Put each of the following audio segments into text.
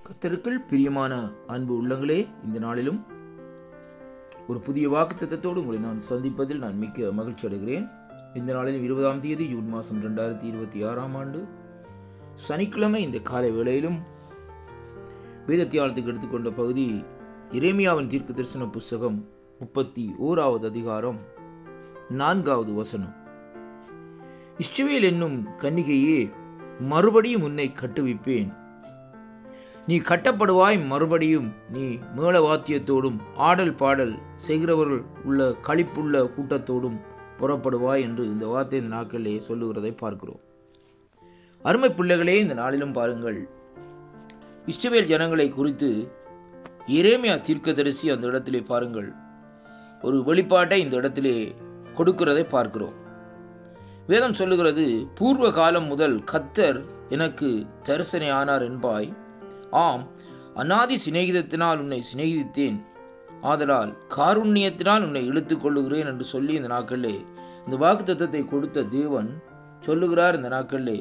கர்த்தருக்குள் பிரியமான அன்பு உள்ளங்களே, இந்த நாளிலும் ஒரு புதிய வாக்குத்தத்தத்தோடு உங்களை நான் சந்திப்பதில் நான் மிக்க மகிழ்ச்சி அடைகிறேன். இந்த நாளிலும் 20ஆம் தேதி ஜூன் மாதம் 2026 சனிக்கிழமை இந்த காலை வேளையிலும் வேதத்தியாலத்துக்கு எடுத்துக்கொண்ட பகுதி எரேமியாவின் தீர்க்க தரிசன புஸ்தகம் 31வது அதிகாரம் 4வது வசனம். இஸ்ரவேல் என்னும் கன்னிகையே, மறுபடியும் உன்னை கட்டுவிப்பேன். நீ கட்டப்படுவாய், மறுபடியும் நீ மேளவாத்தியத்தோடும் ஆடல் பாடல் செய்கிறவர்கள் உள்ள களிப்புள்ள கூட்டத்தோடும் புறப்படுவாய் என்று இந்த வார்த்தை இந்த நாட்களிலே சொல்லுகிறதை பார்க்கிறோம். அருமை பிள்ளைகளே, இந்த நாளிலும் பாருங்கள், இஸ்ரவேல் ஜனங்களை குறித்து எரேமியா தீர்க்கதரிசி அந்த இடத்திலே பாருங்கள் ஒரு வெளிப்பாட்டை இந்த இடத்திலே கொடுக்கிறதை பார்க்கிறோம். வேதம் சொல்லுகிறது, பூர்வ காலம் முதல் கர்த்தர் எனக்கு தரிசனை ஆனார் என்பாய். ஆம், அநாதி சிநேகிதத்தினால் உன்னை சிநேகித்தேன், ஆதலால் காருண்யத்தினால் உன்னை இழுத்துக் கொள்ளுகிறேன் என்று சொல்லி இந்த நாட்களிலே இந்த வாக்குத்தத்தத்தை கொடுத்த தேவன் சொல்லுகிறார். இந்த நாட்களிலே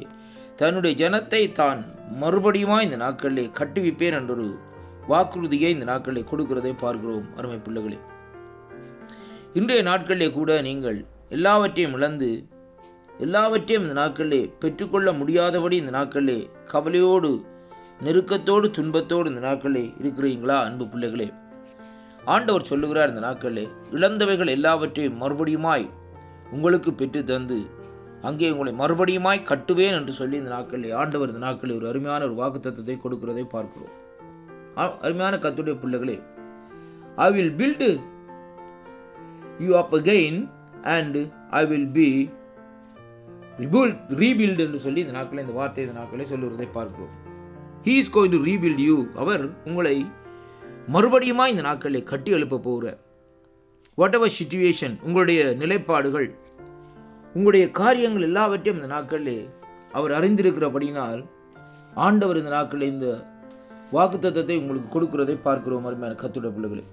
தன்னுடைய ஜனத்தை தான் மறுபடியுமா இந்த நாட்களிலே கட்டுவிப்பேன் என்றொரு வாக்குறுதியை இந்த நாட்களிலே கொடுக்கிறதை பார்க்கிறோம். அருமை பிள்ளைகளே, இன்றைய நாட்களிலே கூட நீங்கள் எல்லாவற்றையும் இழந்து எல்லாவற்றையும் இந்த நாட்களிலே பெற்றுக்கொள்ள முடியாதபடி இந்த நாட்களிலே கவலையோடு நெருக்கத்தோடு துன்பத்தோடு இந்த நாட்களிலே இருக்கிறீங்களா? அன்பு பிள்ளைகளே, ஆண்டவர் சொல்லுகிறார், இந்த நாட்களிலே இழந்தவைகள் எல்லாவற்றையும் மறுபடியுமாய் உங்களுக்கு பெற்று தந்து அங்கே உங்களை மறுபடியுமாய் கட்டுவேன் என்று சொல்லி இந்த நாட்களிலே ஆண்டவர் இந்த நாட்களில் ஒரு அருமையான ஒரு வாக்குத்தத்தத்தை கொடுக்கிறதை பார்க்கிறோம். அருமையான கர்த்தருடைய பிள்ளைகளே, I will build you up again and I will be rebuild என்று சொல்லி இந்த நாட்களில் இந்த வார்த்தை இந்த நாட்களிலே சொல்லுகிறதை பார்க்கிறோம். He is going to rebuild you. அவர் உங்களை மறுபடியுமா இந்த நாட்களிலே கட்டி எழுப்ப போகிறார். வாட் எவர் சிச்சுவேஷன், உங்களுடைய நிலைப்பாடுகள், உங்களுடைய காரியங்கள் எல்லாவற்றையும் இந்த நாட்களிலே அவர் அறிந்திருக்கிறபடினால் ஆண்டவர் இந்த நாட்களில் இந்த வாக்குத்தத்தத்தை உங்களுக்கு கொடுக்கிறதை பார்க்கிறோம். அருமையான கர்த்தருடைய பிள்ளைகளே,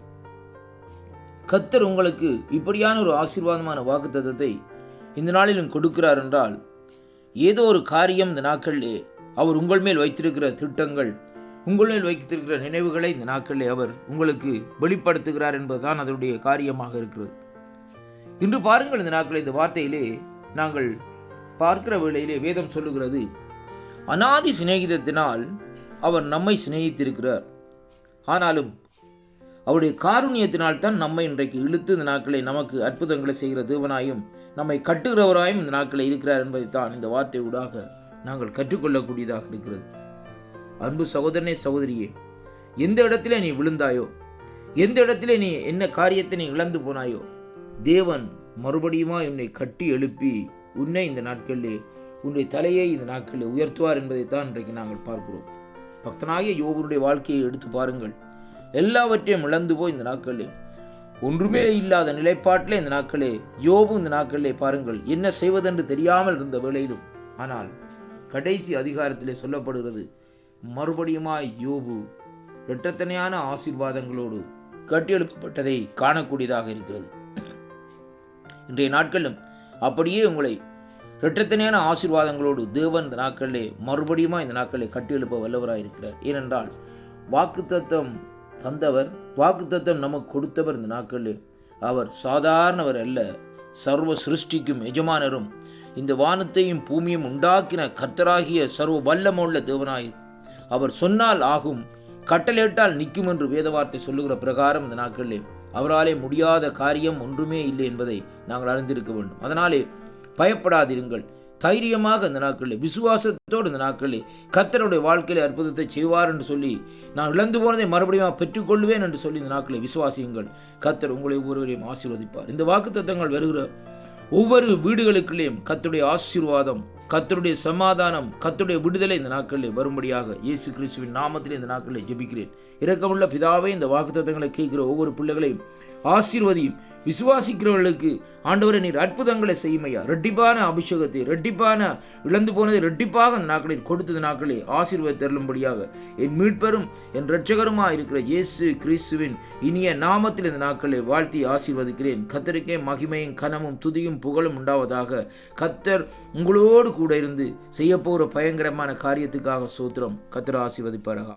கர்த்தர் உங்களுக்கு இப்படியான ஒரு ஆசீர்வாதமான வாக்குத்தத்தத்தை இந்த நாளிலும் கொடுக்கிறார் என்றால் ஏதோ ஒரு காரியம் இந்த நாட்களிலே அவர் உங்கள் மேல் வைத்திருக்கிற திட்டங்கள், உங்கள் மேல் வைத்திருக்கிற நினைவுகளை இந்த நாட்களிலே அவர் உங்களுக்கு வெளிப்படுத்துகிறார் என்பதுதான் அதனுடைய காரியமாக இருக்கிறது. இன்று பாருங்கள், இந்த நாட்களில் இந்த வார்த்தையிலே நாங்கள் பார்க்கிற வேளையிலே வேதம் சொல்லுகிறது, அநாதி சிநேகிதத்தினால் அவர் நம்மை சிநேகித்திருக்கிறார். ஆனாலும் அவருடைய காருண்யத்தினால் தான் நம்மை இன்றைக்கு இழுத்து இந்த நாட்களை நமக்கு அற்புதங்களை செய்கிற தேவனாயும் நம்மை கட்டுகிறவராயும் இந்த நாட்களை இருக்கிறார் என்பதைத்தான் இந்த வார்த்தை ஊடாக நாங்கள் கற்றுக்கொள்ளக்கூடியதாக இருக்கிறது. அன்பு சகோதரனே, சகோதரியே, எந்த இடத்திலே நீ விழுந்தாயோ, எந்த இடத்திலே நீ என்ன காரியத்தை நீ இழந்து போனாயோ, தேவன் மறுபடியுமா உன்னை கட்டி எழுப்பி உன்னை இந்த நாட்களிலே உன்னுடைய தலையை இந்த நாட்களில் உயர்த்துவார் என்பதைத்தான் இன்றைக்கு நாங்கள் பார்க்கிறோம். பக்தனாகிய யோபுடைய வாழ்க்கையை எடுத்து பாருங்கள். எல்லாவற்றையும் இழந்து போய் இந்த நாட்களிலே ஒன்றுமே இல்லாத நிலைப்பாட்டிலே இந்த நாட்களே யோபு இந்த நாட்களிலே பாருங்கள் என்ன செய்வதென்று தெரியாமல் இருந்த வேளையிலும், ஆனால் கடைசி அதிகாரத்திலே சொல்லப்படுகிறது, மறுபடியுமாய் யோபு இரட்டத்தனையான ஆசீர்வாதங்களோடு கட்டியெழுப்பப்பட்டதை காணக்கூடியதாக இருக்கிறது. இன்றைய நாட்களிலும் அப்படியே உங்களை இரட்டத்தனையான ஆசீர்வாதங்களோடு தேவன் இந்த நாட்களிலே மறுபடியுமா இந்த நாட்களை கட்டியெழுப்ப வல்லவராயிருக்கிறார். ஏனென்றால் வாக்குத்தத்தம் தந்தவர், வாக்குத்தத்தம் நமக்கு கொடுத்தவர் இந்த நாட்களிலே அவர் சாதாரணவர் அல்ல, சர்வ சிருஷ்டிக்கும் எஜமானரும் இந்த வானத்தையும் பூமியும் உண்டாக்கின கர்த்தராகிய சர்வ வல்லமுள்ள தேவனாய் அவர் சொன்னால் ஆகும், கட்டளையிட்டால் நிற்கும் என்று வேத வார்த்தை சொல்லுகிற பிரகாரம் இந்த நாட்களிலே அவராலே முடியாத காரியம் ஒன்றுமே இல்லை என்பதை நாங்கள் அறிந்திருக்க வேண்டும். அதனாலே பயப்படாதிருங்கள், தைரியமாக இந்த நாட்களில் விசுவாசத்தோடு இந்த நாட்களில் கர்த்தருடைய வாழ்க்கையில் அற்புதத்தை செய்வார் என்று சொல்லி நான் இழந்து போனதை மறுபடியும் பெற்றுக்கொள்வேன் என்று சொல்லி இந்த நாட்களை விசுவாசியுங்கள். கர்த்தர் உங்களை ஒவ்வொருவரையும் ஆசீர்வதிப்பார். இந்த வாக்குத்தத்தங்கள் வருகிற ஒவ்வொரு வீடுகளுக்குள்ளேயும் கர்த்தருடைய ஆசீர்வாதம், கர்த்தருடைய சமாதானம், கர்த்தருடைய விடுதலை இந்த நாட்களில் வரும்படியாக இயேசு கிறிஸ்துவின் நாமத்திலே இந்த நாட்களில் ஜெபிக்கிறேன். இரக்கமுள்ள பிதாவே, இந்த வாக்குத்தத்தங்களை கேட்கிற ஒவ்வொரு பிள்ளைகளையும் ஆசீர்வதியும். விசுவாசிக்கிறவர்களுக்கு ஆண்டவரை நீர் அற்புதங்களை செய்யுமையா, ரெட்டிப்பான அபிஷேகத்தை, ரெட்டிப்பான இழந்து போனதை ரெட்டிப்பாக அந்த நாட்களில் கொடுத்தது நாட்களே ஆசீர்வாதம் தருளும்படியாக என் மீட்பரும் என் இரட்சகருமாக இருக்கிற இயேசு கிறிஸ்துவின் இனிய நாமத்தில் இந்த நாட்களை வாழ்த்தி ஆசீர்வதிக்கிறேன். கர்த்தருக்கே மகிமையும் கனமும் துதியும் புகழும் உண்டாவதாக. கர்த்தர் உங்களோடு கூட இருந்து செய்ய போகிற பயங்கரமான காரியத்துக்காக ஸ்தோத்திரம். கர்த்தர் ஆசீர்வதிப்பாராக.